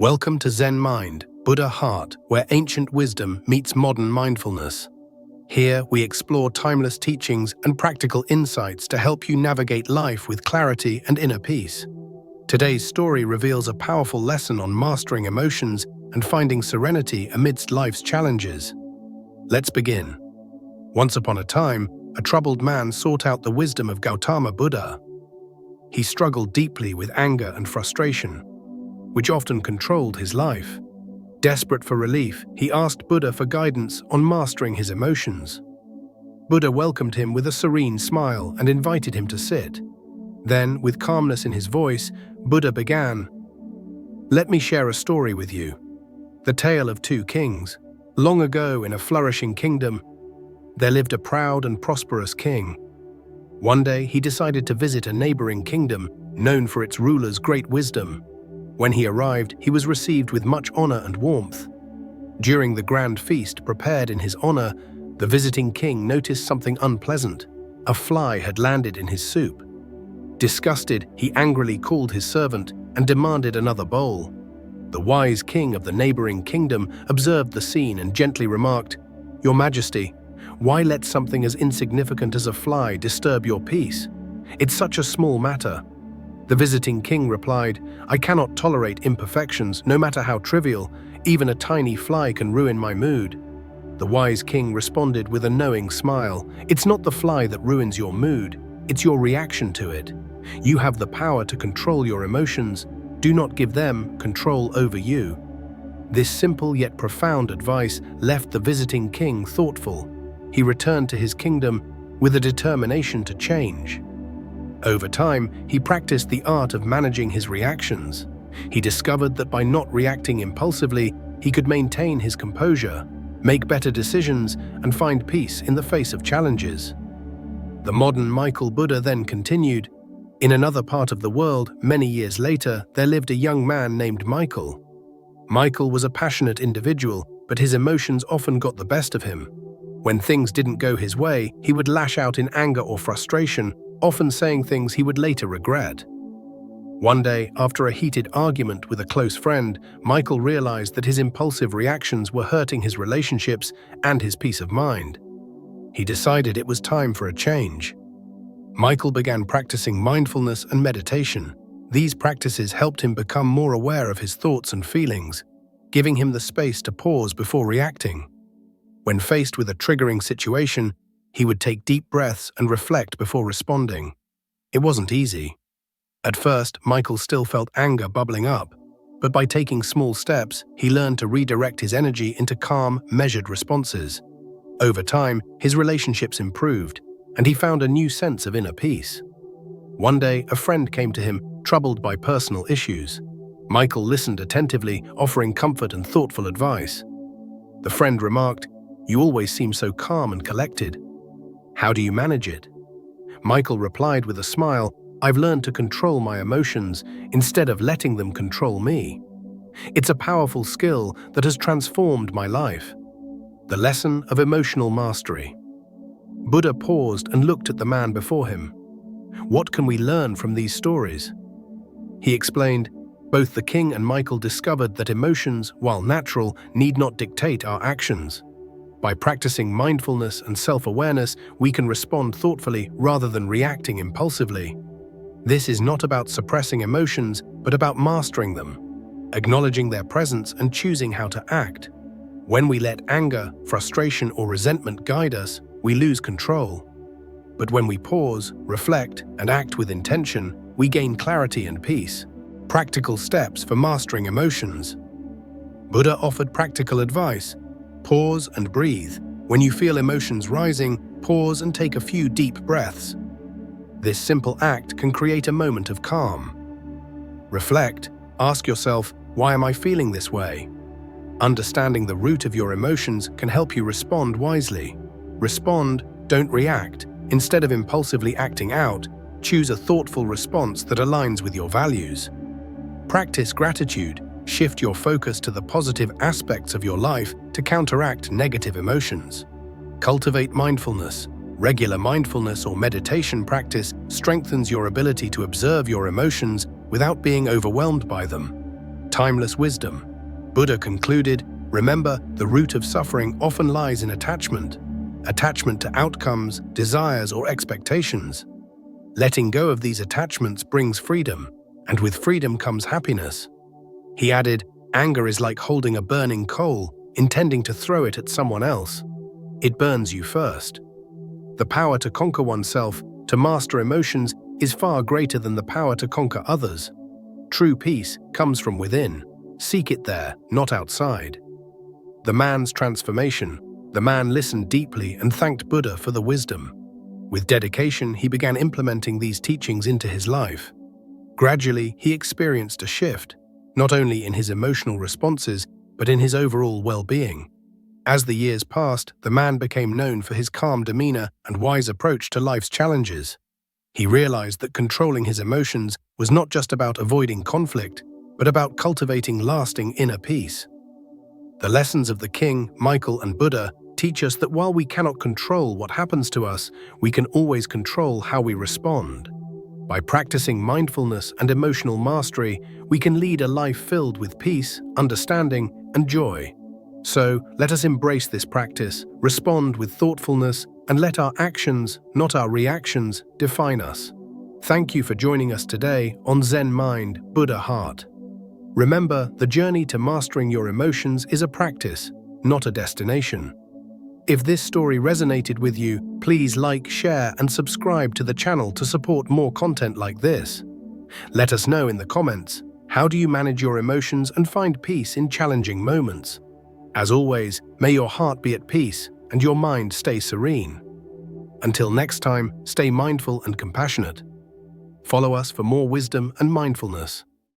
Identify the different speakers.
Speaker 1: Welcome to Zen Mind, Buddha Heart, where ancient wisdom meets modern mindfulness. Here, we explore timeless teachings and practical insights to help you navigate life with clarity and inner peace. Today's story reveals a powerful lesson on mastering emotions and finding serenity amidst life's challenges. Let's begin. Once upon a time, a troubled man sought out the wisdom of Gautama Buddha. He struggled deeply with anger and frustration, which often controlled his life. Desperate for relief, he asked Buddha for guidance on mastering his emotions. Buddha welcomed him with a serene smile and invited him to sit. Then, with calmness in his voice, Buddha began, "Let me share a story with you. The tale of two kings. Long ago, in a flourishing kingdom, there lived a proud and prosperous king. One day, he decided to visit a neighboring kingdom known for its ruler's great wisdom. When he arrived, he was received with much honor and warmth. During the grand feast prepared in his honor, the visiting king noticed something unpleasant. A fly had landed in his soup. Disgusted, he angrily called his servant and demanded another bowl. The wise king of the neighboring kingdom observed the scene and gently remarked, "Your Majesty, why let something as insignificant as a fly disturb your peace? It's such a small matter." The visiting king replied, "I cannot tolerate imperfections, no matter how trivial. Even a tiny fly can ruin my mood." The wise king responded with a knowing smile, "It's not the fly that ruins your mood, it's your reaction to it. You have the power to control your emotions. Do not give them control over you." This simple yet profound advice left the visiting king thoughtful. He returned to his kingdom with a determination to change. Over time, he practiced the art of managing his reactions. He discovered that by not reacting impulsively, he could maintain his composure, make better decisions, and find peace in the face of challenges. The modern Michael Buddha then continued, "In another part of the world, many years later, there lived a young man named Michael. Michael was a passionate individual, but his emotions often got the best of him. When things didn't go his way, he would lash out in anger or frustration, often saying things he would later regret. One day, after a heated argument with a close friend, Michael realized that his impulsive reactions were hurting his relationships and his peace of mind. He decided it was time for a change. Michael began practicing mindfulness and meditation. These practices helped him become more aware of his thoughts and feelings, giving him the space to pause before reacting. When faced with a triggering situation, he would take deep breaths and reflect before responding. It wasn't easy. At first, Michael still felt anger bubbling up, but by taking small steps, he learned to redirect his energy into calm, measured responses. Over time, his relationships improved, and he found a new sense of inner peace. One day, a friend came to him, troubled by personal issues. Michael listened attentively, offering comfort and thoughtful advice. The friend remarked, "You always seem so calm and collected. How do you manage it?" Michael replied with a smile, "I've learned to control my emotions instead of letting them control me. It's a powerful skill that has transformed my life." The lesson of emotional mastery. Buddha paused and looked at the man before him. What can we learn from these stories? He explained, both the king and Michael discovered that emotions, while natural, need not dictate our actions. By practicing mindfulness and self-awareness, we can respond thoughtfully rather than reacting impulsively. This is not about suppressing emotions, but about mastering them, acknowledging their presence and choosing how to act. When we let anger, frustration, or resentment guide us, we lose control. But when we pause, reflect, and act with intention, we gain clarity and peace. Practical steps for mastering emotions. Buddha offered practical advice. Pause and breathe. When you feel emotions rising, pause and take a few deep breaths. This simple act can create a moment of calm. Reflect. Ask yourself, why am I feeling this way? Understanding the root of your emotions can help you respond wisely. Respond, don't react. Instead of impulsively acting out, choose a thoughtful response that aligns with your values. Practice gratitude. Shift your focus to the positive aspects of your life to counteract negative emotions. Cultivate mindfulness. Regular mindfulness or meditation practice strengthens your ability to observe your emotions without being overwhelmed by them. Timeless wisdom. Buddha concluded, remember, the root of suffering often lies in attachment. Attachment to outcomes, desires, or expectations. Letting go of these attachments brings freedom, and with freedom comes happiness. He added, anger is like holding a burning coal, intending to throw it at someone else. It burns you first. The power to conquer oneself, to master emotions, is far greater than the power to conquer others. True peace comes from within. Seek it there, not outside. The man's transformation. The man listened deeply and thanked Buddha for the wisdom. With dedication, he began implementing these teachings into his life. Gradually, he experienced a shift, not only in his emotional responses, but in his overall well-being. As the years passed, the man became known for his calm demeanor and wise approach to life's challenges. He realized that controlling his emotions was not just about avoiding conflict, but about cultivating lasting inner peace. The lessons of the King, Michael, and Buddha teach us that while we cannot control what happens to us, we can always control how we respond. By practicing mindfulness and emotional mastery, we can lead a life filled with peace, understanding, and joy. So, let us embrace this practice, respond with thoughtfulness, and let our actions, not our reactions, define us. Thank you for joining us today on Zen Mind, Buddha Heart. Remember, the journey to mastering your emotions is a practice, not a destination. If this story resonated with you, please like, share, and subscribe to the channel to support more content like this. Let us know in the comments, how do you manage your emotions and find peace in challenging moments? As always, may your heart be at peace and your mind stay serene. Until next time, stay mindful and compassionate. Follow us for more wisdom and mindfulness.